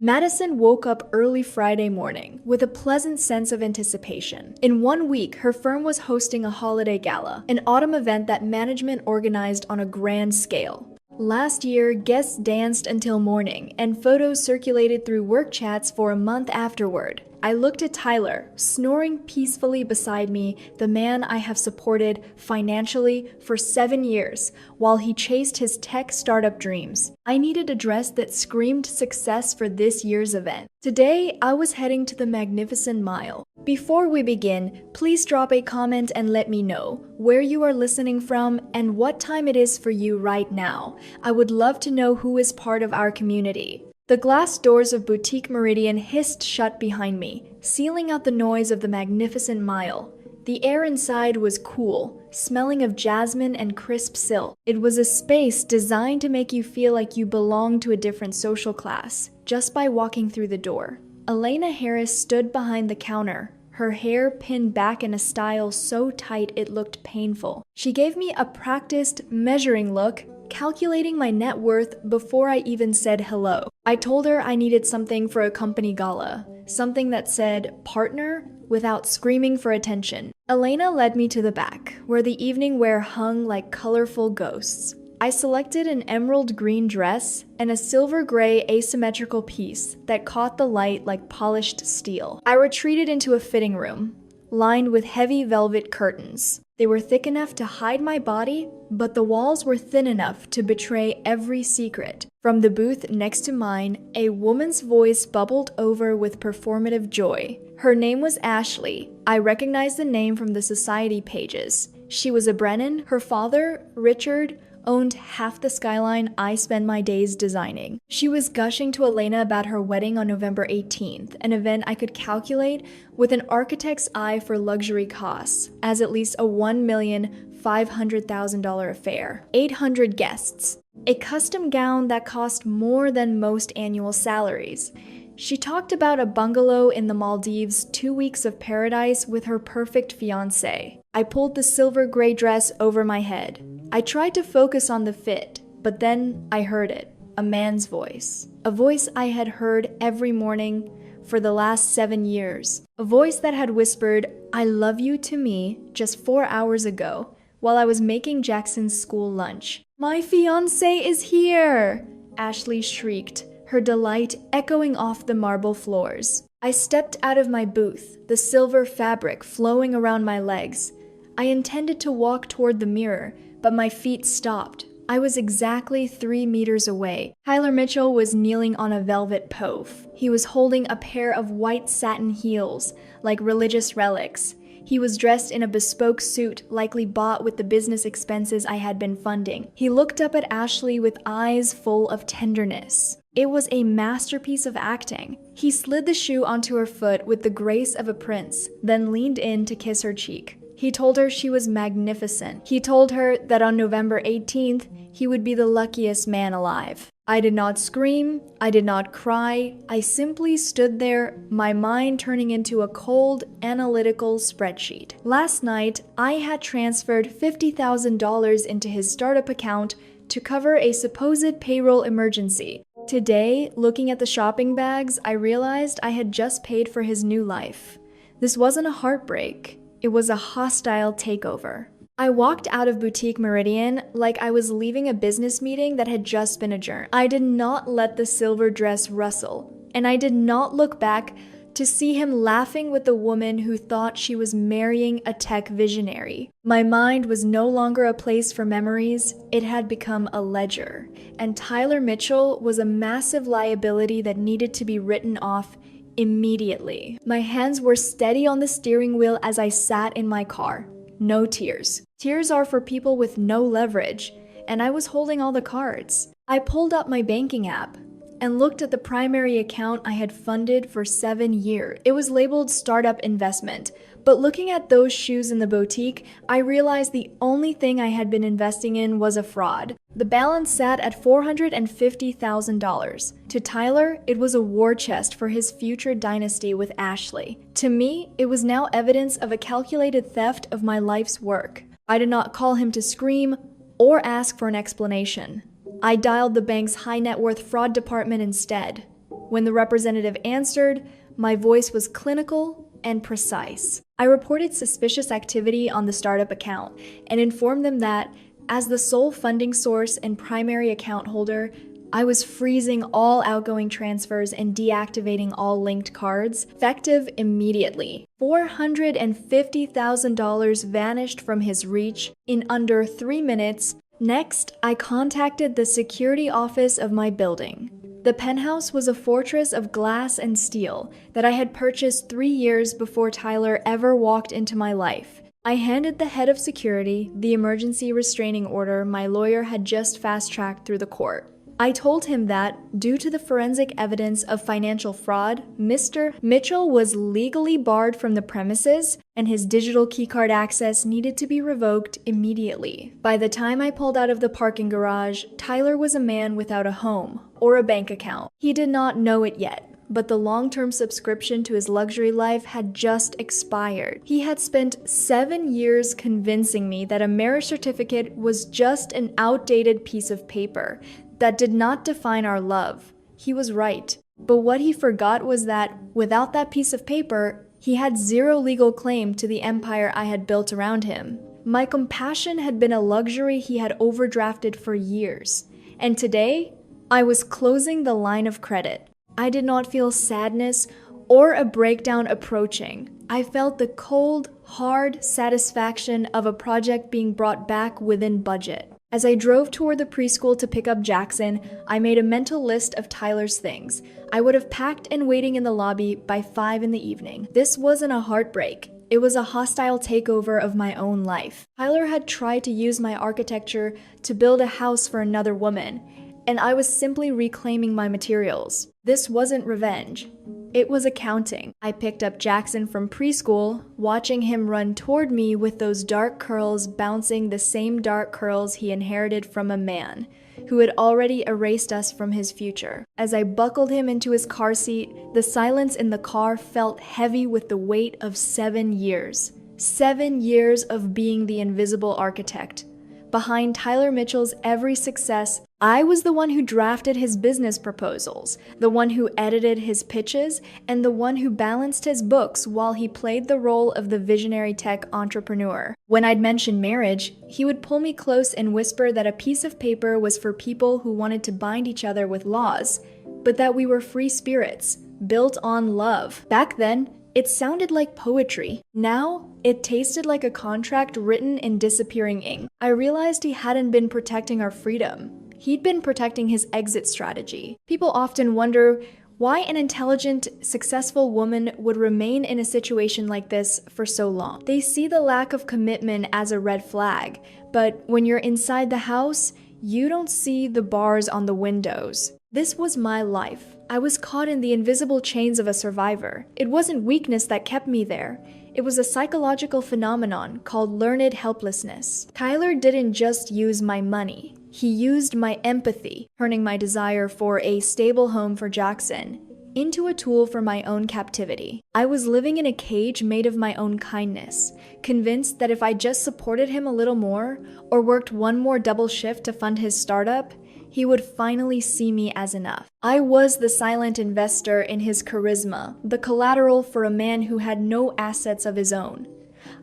Madison woke up early Friday morning with a pleasant sense of anticipation. In 1 week, her firm was hosting a holiday gala, an autumn event that management organized on a grand scale. Last year, guests danced until morning, and photos circulated through work chats for a month afterward. I looked at Tyler, snoring peacefully beside me, the man I have supported financially for 7 years, while he chased his tech startup dreams. I needed a dress that screamed success for this year's event. Today, I was heading to the Magnificent Mile. Before we begin, please drop a comment and let me know where you are listening from and what time it is for you right now. I would love to know who is part of our community. The glass doors of Boutique Meridian hissed shut behind me, sealing out the noise of the Magnificent Mile. The air inside was cool, smelling of jasmine and crisp silk. It was a space designed to make you feel like you belonged to a different social class, just by walking through the door. Elena Harris stood behind the counter, her hair pinned back in a style so tight it looked painful. She gave me a practiced, measuring look, calculating my net worth before I even said hello. I told her I needed something for a company gala, something that said partner without screaming for attention. Elena led me to the back, where the evening wear hung like colorful ghosts. I selected an emerald green dress and a silver gray asymmetrical piece that caught the light like polished steel. I retreated into a fitting room, lined with heavy velvet curtains. They were thick enough to hide my body, but the walls were thin enough to betray every secret. From the booth next to mine, a woman's voice bubbled over with performative joy. Her name was Ashley. I recognized the name from the society pages. She was a Brennan. Her father, Richard, owned half the skyline I spend my days designing. She was gushing to Elena about her wedding on November 18th, an event I could calculate with an architect's eye for luxury costs, as at least a $1,500,000 affair. 800 guests. A custom gown that cost more than most annual salaries. She talked about a bungalow in the Maldives, 2 weeks of paradise with her perfect fiancé. I pulled the silver gray dress over my head. I tried to focus on the fit, but then I heard it. A man's voice. A voice I had heard every morning for the last 7 years. A voice that had whispered, "I love you" to me just 4 hours ago, while I was making Jackson's school lunch. "My fiancé is here!" Ashley shrieked, her delight echoing off the marble floors. I stepped out of my booth, the silver fabric flowing around my legs. I intended to walk toward the mirror, but my feet stopped. I was exactly 3 meters away. Tyler Mitchell was kneeling on a velvet pouf. He was holding a pair of white satin heels, like religious relics. He was dressed in a bespoke suit likely bought with the business expenses I had been funding. He looked up at Ashley with eyes full of tenderness. It was a masterpiece of acting. He slid the shoe onto her foot with the grace of a prince, then leaned in to kiss her cheek. He told her she was magnificent. He told her that on November 18th, he would be the luckiest man alive. I did not scream. I did not cry. I simply stood there, my mind turning into a cold, analytical spreadsheet. Last night, I had transferred $50,000 into his startup account to cover a supposed payroll emergency. Today, looking at the shopping bags, I realized I had just paid for his new life. This wasn't a heartbreak. It was a hostile takeover. I walked out of Boutique Meridian like I was leaving a business meeting that had just been adjourned. I did not let the silver dress rustle, and I did not look back to see him laughing with the woman who thought she was marrying a tech visionary. My mind was no longer a place for memories, it had become a ledger, and Tyler Mitchell was a massive liability that needed to be written off immediately. My hands were steady on the steering wheel as I sat in my car. No tears. Tears are for people with no leverage, and I was holding all the cards. I pulled up my banking app and looked at the primary account I had funded for 7 years. It was labeled Startup Investment, but looking at those shoes in the boutique, I realized the only thing I had been investing in was a fraud. The balance sat at $450,000. To Tyler, it was a war chest for his future dynasty with Ashley. To me, it was now evidence of a calculated theft of my life's work. I did not call him to scream or ask for an explanation. I dialed the bank's high net worth fraud department instead. When the representative answered, my voice was clinical and precise. I reported suspicious activity on the startup account and informed them that, as the sole funding source and primary account holder, I was freezing all outgoing transfers and deactivating all linked cards, effective immediately. $450,000 vanished from his reach in under 3 minutes. Next, I contacted the security office of my building. The penthouse was a fortress of glass and steel that I had purchased 3 years before Tyler ever walked into my life. I handed the head of security the emergency restraining order my lawyer had just fast-tracked through the court. I told him that, due to the forensic evidence of financial fraud, Mr. Mitchell was legally barred from the premises, and his digital keycard access needed to be revoked immediately. By the time I pulled out of the parking garage, Tyler was a man without a home or a bank account. He did not know it yet, but the long-term subscription to his luxury life had just expired. He had spent 7 years convincing me that a marriage certificate was just an outdated piece of paper that did not define our love. He was right. But what he forgot was that, without that piece of paper, he had zero legal claim to the empire I had built around him. My compassion had been a luxury he had overdrafted for years. And today, I was closing the line of credit. I did not feel sadness or a breakdown approaching. I felt the cold, hard satisfaction of a project being brought back within budget. As I drove toward the preschool to pick up Jackson, I made a mental list of Tyler's things. I would have packed and waiting in the lobby by 5 in the evening. This wasn't a heartbreak. It was a hostile takeover of my own life. Tyler had tried to use my architecture to build a house for another woman, and I was simply reclaiming my materials. This wasn't revenge. It was accounting. I picked up Jackson from preschool, watching him run toward me with those dark curls bouncing the same dark curls he inherited from a man who had already erased us from his future. As I buckled him into his car seat, the silence in the car felt heavy with the weight of 7 years. 7 years of being the invisible architect. Behind Tyler Mitchell's every success, I was the one who drafted his business proposals, the one who edited his pitches, and the one who balanced his books while he played the role of the visionary tech entrepreneur. When I'd mention marriage, he would pull me close and whisper that a piece of paper was for people who wanted to bind each other with laws, but that we were free spirits, built on love. Back then, it sounded like poetry. Now, it tasted like a contract written in disappearing ink. I realized he hadn't been protecting our freedom. He'd been protecting his exit strategy. People often wonder why an intelligent, successful woman would remain in a situation like this for so long. They see the lack of commitment as a red flag, but when you're inside the house, you don't see the bars on the windows. This was my life. I was caught in the invisible chains of a survivor. It wasn't weakness that kept me there. It was a psychological phenomenon called learned helplessness. Tyler didn't just use my money. He used my empathy, turning my desire for a stable home for Jackson into a tool for my own captivity. I was living in a cage made of my own kindness, convinced that if I just supported him a little more, or worked one more double shift to fund his startup, he would finally see me as enough. I was the silent investor in his charisma, the collateral for a man who had no assets of his own.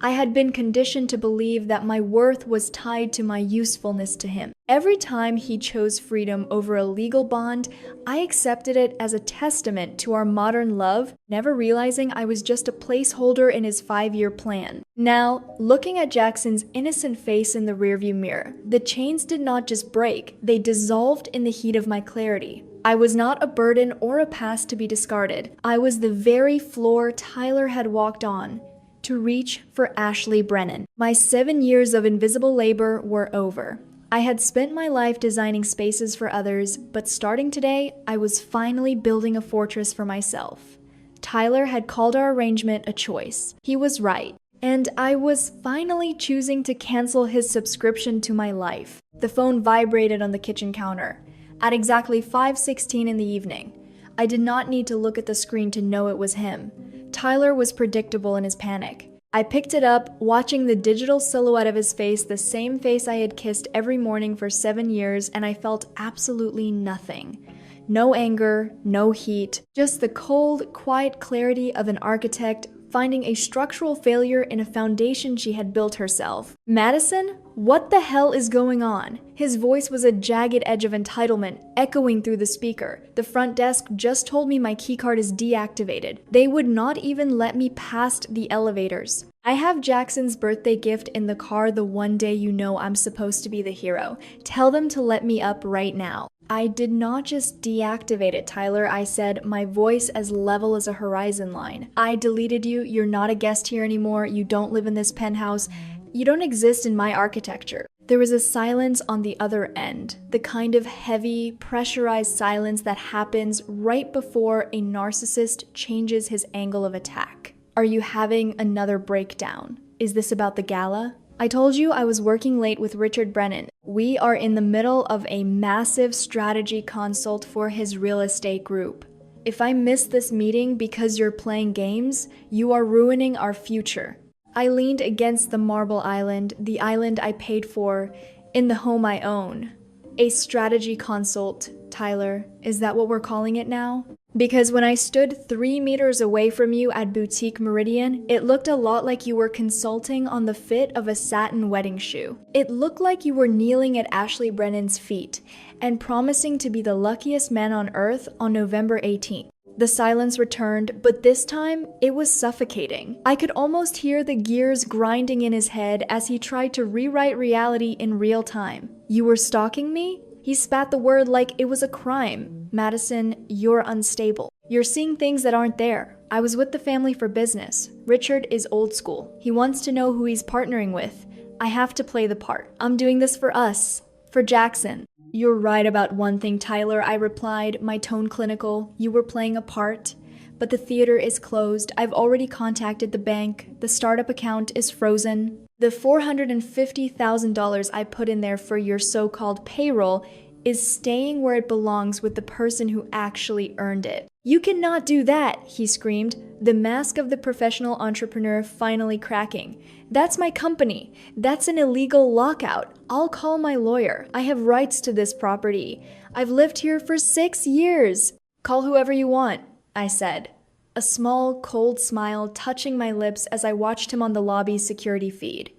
I had been conditioned to believe that my worth was tied to my usefulness to him. Every time he chose freedom over a legal bond, I accepted it as a testament to our modern love, never realizing I was just a placeholder in his 5-year plan. Now, looking at Jackson's innocent face in the rearview mirror, the chains did not just break, they dissolved in the heat of my clarity. I was not a burden or a past to be discarded. I was the very floor Tyler had walked on to reach for Ashley Brennan. My 7 years of invisible labor were over. I had spent my life designing spaces for others, but starting today, I was finally building a fortress for myself. Tyler had called our arrangement a choice. He was right. And I was finally choosing to cancel his subscription to my life. The phone vibrated on the kitchen counter. At exactly 5:16 in the evening. I did not need to look at the screen to know it was him. Tyler was predictable in his panic. I picked it up, watching the digital silhouette of his face, the same face I had kissed every morning for 7 years, and I felt absolutely nothing. No anger, no heat, just the cold, quiet clarity of an architect finding a structural failure in a foundation she had built herself. Madison? What the hell is going on? His voice was a jagged edge of entitlement, echoing through the speaker. The front desk just told me my keycard is deactivated. They would not even let me past the elevators. I have Jackson's birthday gift in the car the one day you know I'm supposed to be the hero. Tell them to let me up right now. I did not just deactivate it, Tyler, I said, my voice as level as a horizon line. I deleted you, you're not a guest here anymore, you don't live in this penthouse, you don't exist in my architecture. There was a silence on the other end, the kind of heavy, pressurized silence that happens right before a narcissist changes his angle of attack. Are you having another breakdown? Is this about the gala? I told you I was working late with Richard Brennan. We are in the middle of a massive strategy consult for his real estate group. If I miss this meeting because you're playing games, you are ruining our future. I leaned against the marble island, the island I paid for, in the home I own. A strategy consult, Tyler. Is that what we're calling it now? Because when I stood 3 meters away from you at Boutique Meridian, it looked a lot like you were consulting on the fit of a satin wedding shoe. It looked like you were kneeling at Ashley Brennan's feet and promising to be the luckiest man on earth on November 18th. The silence returned, but this time, it was suffocating. I could almost hear the gears grinding in his head as he tried to rewrite reality in real time. You were stalking me? He spat the word like it was a crime. Madison, you're unstable. You're seeing things that aren't there. I was with the family for business. Richard is old school. He wants to know who he's partnering with. I have to play the part. I'm doing this for us. For Jackson. You're right about one thing, Tyler, I replied, my tone clinical. You were playing a part. But the theater is closed. I've already contacted the bank. The startup account is frozen. The $450,000 I put in there for your so-called payroll is staying where it belongs with the person who actually earned it. You cannot do that, he screamed, the mask of the professional entrepreneur finally cracking. That's my company. That's an illegal lockout. I'll call my lawyer. I have rights to this property. I've lived here for 6 years. Call whoever you want, I said. A small, cold smile touching my lips as I watched him on the lobby's security feed.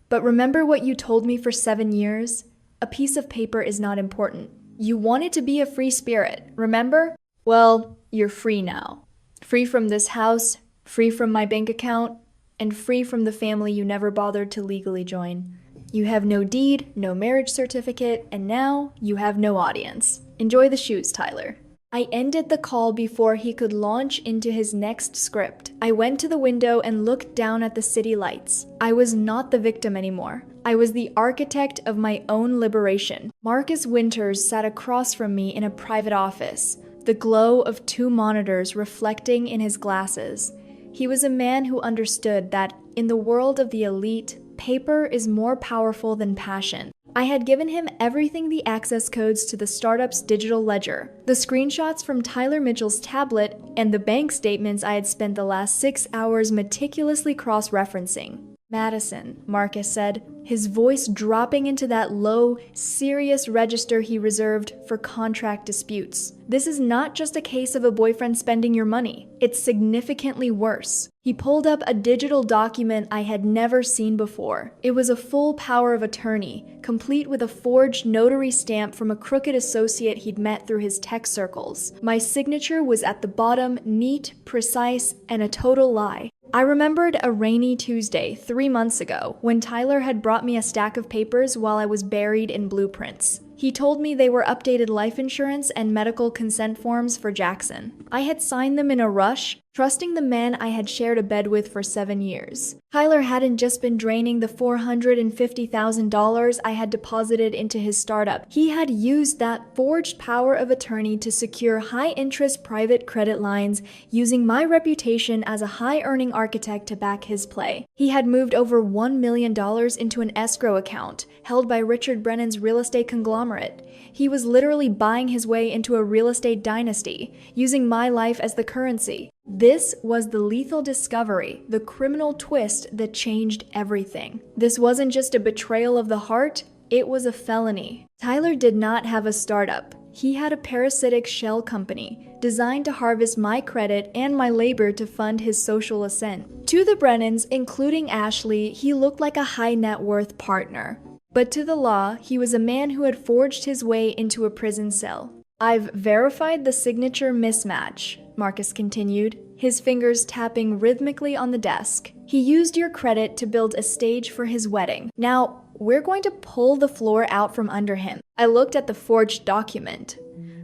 But remember what you told me for 7 years? A piece of paper is not important. You wanted to be a free spirit, remember? Well, you're free now. Free from this house, free from my bank account, and free from the family you never bothered to legally join. You have no deed, no marriage certificate, and now you have no audience. Enjoy the shoes, Tyler. I ended the call before he could launch into his next script. I went to the window and looked down at the city lights. I was not the victim anymore. I was the architect of my own liberation. Marcus Winters sat across from me in a private office, the glow of 2 monitors reflecting in his glasses. He was a man who understood that, in the world of the elite, paper is more powerful than passion. I had given him everything the access codes to the startup's digital ledger, the screenshots from Tyler Mitchell's tablet, and the bank statements I had spent the last 6 hours meticulously cross-referencing. Madison, Marcus said, his voice dropping into that low, serious register he reserved for contract disputes. This is not just a case of a boyfriend spending your money. It's significantly worse. He pulled up a digital document I had never seen before. It was a full power of attorney, complete with a forged notary stamp from a crooked associate he'd met through his tech circles. My signature was at the bottom, neat, precise, and a total lie. I remembered a rainy Tuesday 3 months ago when Tyler had brought me a stack of papers while I was buried in blueprints. He told me they were updated life insurance and medical consent forms for Jackson. I had signed them in a rush, trusting the man I had shared a bed with for 7 years. Tyler hadn't just been draining the $450,000 I had deposited into his startup. He had used that forged power of attorney to secure high-interest private credit lines, using my reputation as a high-earning architect to back his play. He had moved over $1 million into an escrow account, held by Richard Brennan's real estate conglomerate. He was literally buying his way into a real estate dynasty, using my life as the currency. This was the lethal discovery, the criminal twist that changed everything. This wasn't just a betrayal of the heart, it was a felony. Tyler did not have a startup. He had a parasitic shell company designed to harvest my credit and my labor to fund his social ascent. To the Brennans, including Ashley, he looked like a high net worth partner. But to the law, he was a man who had forged his way into a prison cell. "I've verified the signature mismatch," Marcus continued, his fingers tapping rhythmically on the desk. "He used your credit to build a stage for his wedding. Now, we're going to pull the floor out from under him." I looked at the forged document.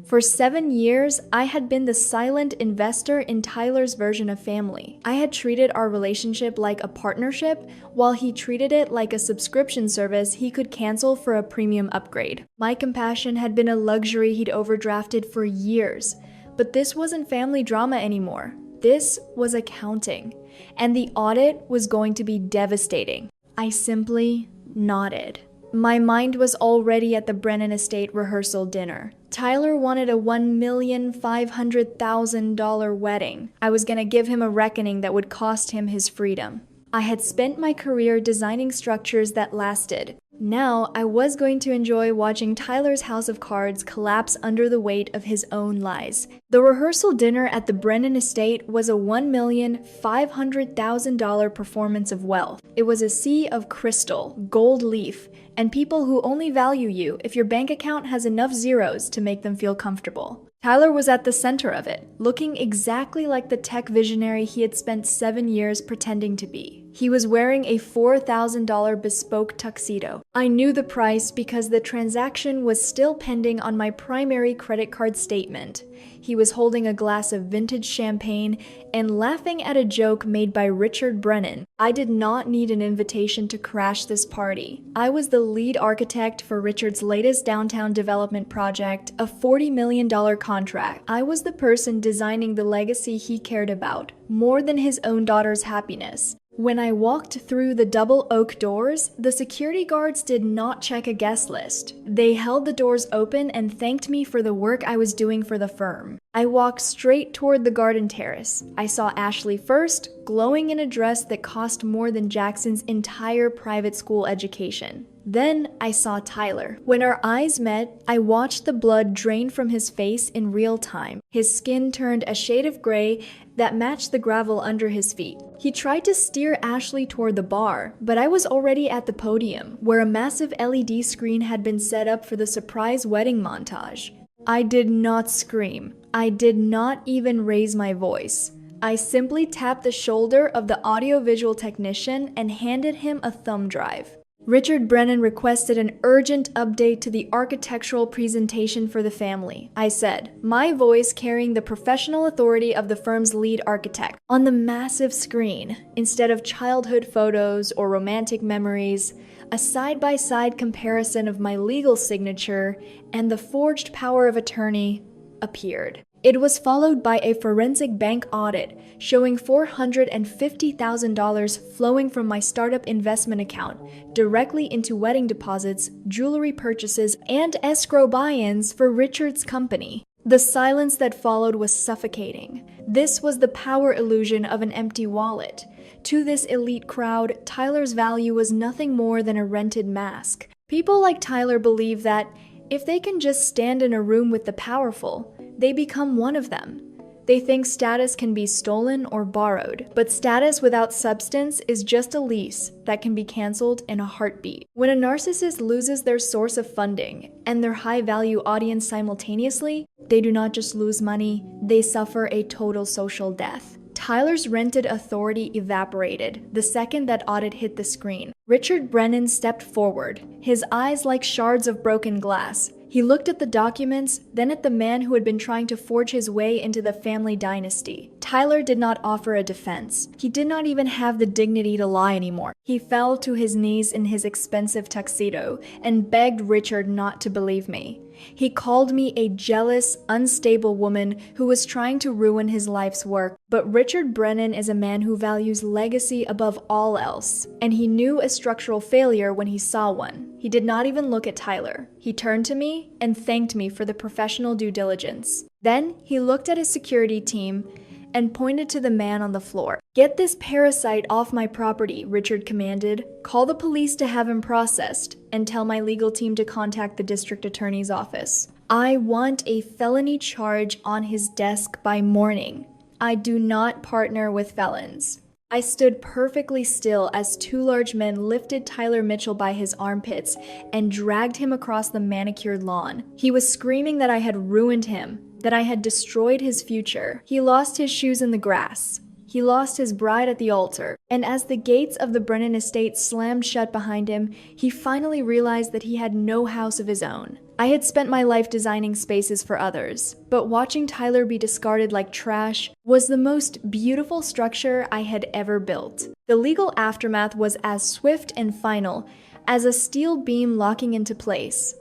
For 7 years, I had been the silent investor in Tyler's version of family. I had treated our relationship like a partnership, while he treated it like a subscription service he could cancel for a premium upgrade. My compassion had been a luxury he'd overdrafted for years, but this wasn't family drama anymore. This was accounting, and the audit was going to be devastating. I simply nodded. My mind was already at the Brennan estate rehearsal dinner. Tyler wanted a $1,500,000 wedding. I was going to give him a reckoning that would cost him his freedom. I had spent my career designing structures that lasted. Now I was going to enjoy watching Tyler's house of cards collapse under the weight of his own lies. The rehearsal dinner at the Brennan estate was a $1,500,000 performance of wealth. It was a sea of crystal, gold leaf, and people who only value you if your bank account has enough zeros to make them feel comfortable. Tyler was at the center of it, looking exactly like the tech visionary he had spent 7 years pretending to be. He was wearing a $4,000 bespoke tuxedo. I knew the price because the transaction was still pending on my primary credit card statement. He was holding a glass of vintage champagne and laughing at a joke made by Richard Brennan. I did not need an invitation to crash this party. I was the lead architect for Richard's latest downtown development project, a $40 million contract. I was the person designing the legacy he cared about, more than his own daughter's happiness. When I walked through the double oak doors, the security guards did not check a guest list. They held the doors open and thanked me for the work I was doing for the firm. I walked straight toward the garden terrace. I saw Ashley first, glowing in a dress that cost more than Jackson's entire private school education. Then I saw Tyler. When our eyes met, I watched the blood drain from his face in real time. His skin turned a shade of gray that matched the gravel under his feet. He tried to steer Ashley toward the bar, but I was already at the podium, where a massive LED screen had been set up for the surprise wedding montage. I did not scream. I did not even raise my voice. I simply tapped the shoulder of the audiovisual technician and handed him a thumb drive. Richard Brennan requested an urgent update to the architectural presentation for the family, I said, my voice carrying the professional authority of the firm's lead architect. On the massive screen, instead of childhood photos or romantic memories, a side-by-side comparison of my legal signature and the forged power of attorney appeared. It was followed by a forensic bank audit showing $450,000 flowing from my startup investment account directly into wedding deposits, jewelry purchases, and escrow buy-ins for Richard's company. The silence that followed was suffocating. This was the power illusion of an empty wallet. To this elite crowd, Tyler's value was nothing more than a rented mask. People like Tyler believe that if they can just stand in a room with the powerful, they become one of them. They think status can be stolen or borrowed, but status without substance is just a lease that can be canceled in a heartbeat. When a narcissist loses their source of funding and their high-value audience simultaneously, they do not just lose money, they suffer a total social death. Tyler's rented authority evaporated the second that audit hit the screen. Richard Brennan stepped forward, his eyes like shards of broken glass. He looked at the documents, then at the man who had been trying to forge his way into the family dynasty. Tyler did not offer a defense. He did not even have the dignity to lie anymore. He fell to his knees in his expensive tuxedo and begged Richard not to believe me. He called me a jealous, unstable woman who was trying to ruin his life's work. But Richard Brennan is a man who values legacy above all else, and he knew a structural failure when he saw one. He did not even look at Tyler. He turned to me and thanked me for the professional due diligence. Then he looked at his security team and pointed to the man on the floor. "Get this parasite off my property," Richard commanded. "Call the police to have him processed, and tell my legal team to contact the district attorney's office." I want a felony charge on his desk by morning. I do not partner with felons. I stood perfectly still as two large men lifted Tyler Mitchell by his armpits and dragged him across the manicured lawn. He was screaming that I had ruined him, that I had destroyed his future. He lost his shoes in the grass. He lost his bride at the altar, and as the gates of the Brennan estate slammed shut behind him, he finally realized that he had no house of his own. I had spent my life designing spaces for others, but watching Tyler be discarded like trash was the most beautiful structure I had ever built. The legal aftermath was as swift and final as a steel beam locking into place.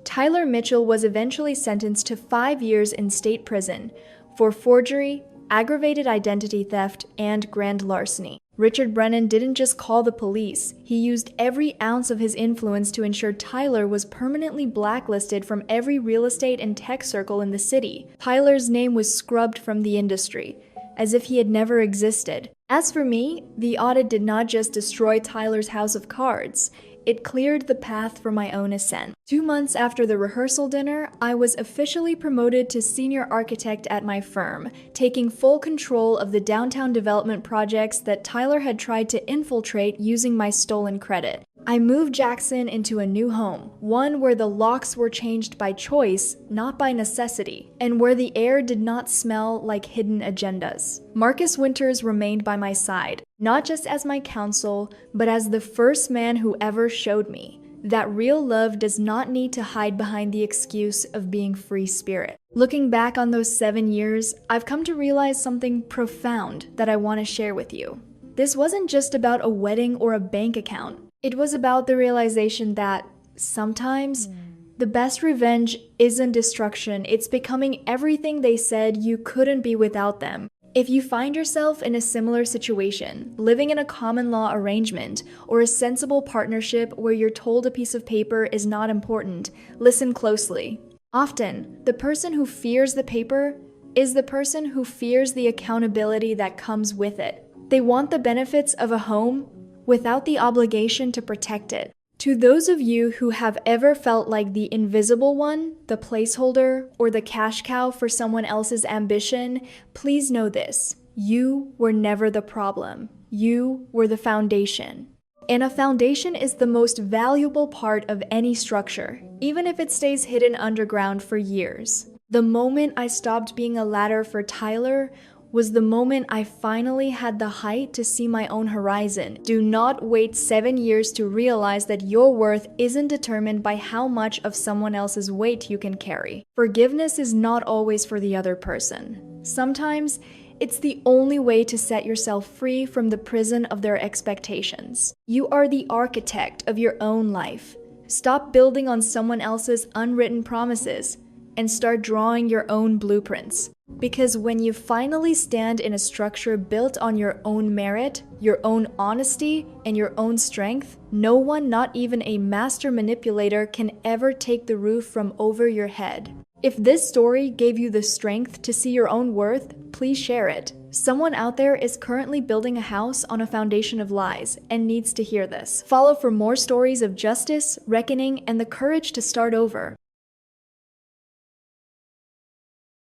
Tyler Mitchell was eventually sentenced to 5 years in state prison for forgery, aggravated identity theft, and grand larceny. Richard Brennan didn't just call the police, he used every ounce of his influence to ensure Tyler was permanently blacklisted from every real estate and tech circle in the city. Tyler's name was scrubbed from the industry, as if he had never existed. As for me, the audit did not just destroy Tyler's house of cards, it cleared the path for my own ascent. 2 months after the rehearsal dinner, I was officially promoted to senior architect at my firm, taking full control of the downtown development projects that Tyler had tried to infiltrate using my stolen credit. I moved Jackson into a new home, one where the locks were changed by choice, not by necessity, and where the air did not smell like hidden agendas. Marcus Winters remained by my side, not just as my counsel, but as the first man who ever showed me that real love does not need to hide behind the excuse of being free spirit. Looking back on those 7 years, I've come to realize something profound that I want to share with you. This wasn't just about a wedding or a bank account. It was about the realization that sometimes the best revenge isn't destruction, it's becoming everything they said you couldn't be without them. If you find yourself in a similar situation, living in a common law arrangement, or a sensible partnership where you're told a piece of paper is not important, listen closely. Often, the person who fears the paper is the person who fears the accountability that comes with it. They want the benefits of a home without the obligation to protect it. To those of you who have ever felt like the invisible one, the placeholder, or the cash cow for someone else's ambition, please know this. You were never the problem. You were the foundation. And a foundation is the most valuable part of any structure, even if it stays hidden underground for years. The moment I stopped being a ladder for Tyler was the moment I finally had the height to see my own horizon. Do not wait 7 years to realize that your worth isn't determined by how much of someone else's weight you can carry. Forgiveness is not always for the other person. Sometimes, it's the only way to set yourself free from the prison of their expectations. You are the architect of your own life. Stop building on someone else's unwritten promises and start drawing your own blueprints. Because when you finally stand in a structure built on your own merit, your own honesty, and your own strength, no one, not even a master manipulator, can ever take the roof from over your head. If this story gave you the strength to see your own worth, please share it. Someone out there is currently building a house on a foundation of lies and needs to hear this. Follow for more stories of justice, reckoning, and the courage to start over.